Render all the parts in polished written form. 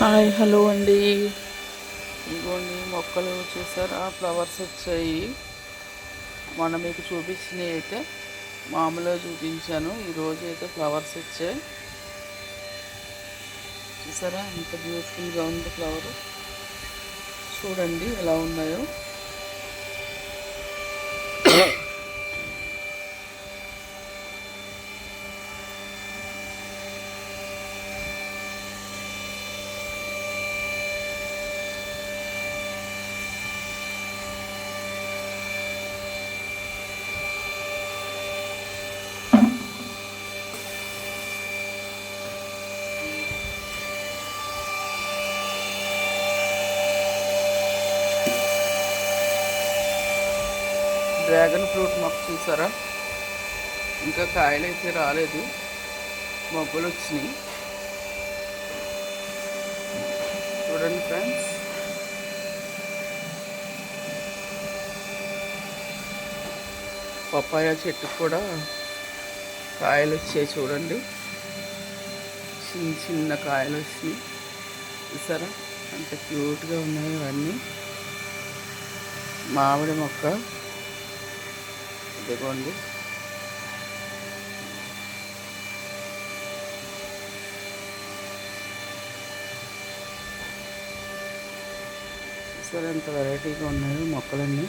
Hi hello అండి. ఇగోండి మొక్కలు చూసారా, ఫ్లవర్స్ వచ్చాయి. మొన్న మీకు చూపించినవి అయితే మామూలుగా చూపించాను. ఈరోజు అయితే ఫ్లవర్స్ వచ్చాయి. చూసారా ఎంత బ్యూటిఫుల్గా ఉంది ఫ్లవర్. చూడండి ఎలా ఉన్నాయో. డ్రాగన్ ఫ్రూట్ మొక్క చూసారా, ఇంకా కాయలు అయితే రాలేదు, మొగ్గలు వచ్చినాయి. చూడండి ఫ్రెండ్స్, పపాయ చెట్టుకు కూడా కాయలు వచ్చాయి. చూడండి చిన్న చిన్న కాయలు వచ్చినాయి. చూసారా అంత క్యూట్గా ఉన్నాయి ఇవన్నీ. మామిడి మొక్క ఇదిగోండి. చూసారా ఎంత వెరైటీగా ఉన్నాయో మొక్కలన్నీ.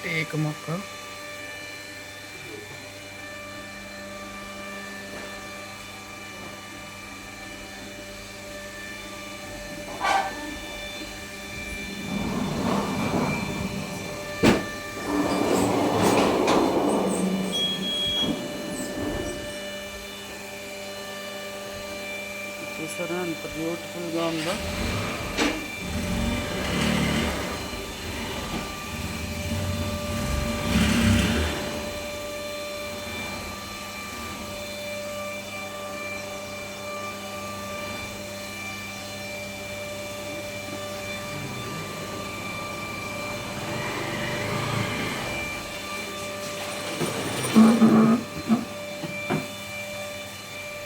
టేకు మొక్క, చూసారా ఎంత బ్యూటిఫుల్గా ఉందో.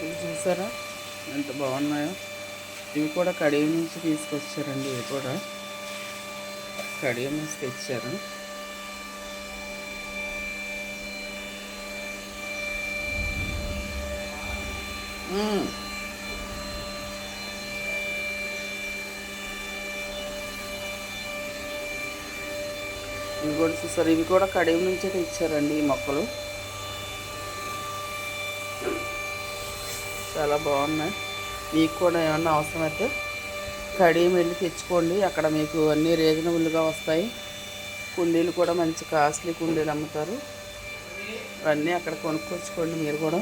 ఇవి చూసారా ఎంత బాగున్నాయో. ఇవి కూడా కడియం నుంచి తీసుకొచ్చారండి. ఇవి కూడా కడియం నుంచి తెచ్చారు. ఇవి కూడా చూసారు, ఇవి కూడా కడియం నుంచే తెచ్చారండి ఈ మొక్కలు. చాలా బాగున్నాయి. మీకు కూడా ఏమన్నా అవసరమైతే కడియం వెళ్ళి తెచ్చుకోండి. అక్కడ మీకు అన్నీ రీజనబుల్గా వస్తాయి. కుండీలు కూడా మంచి కాస్ట్లీ కుండీలు అమ్ముతారు. అవన్నీ అక్కడ కొనుక్కొచ్చుకోండి మీరు కూడా.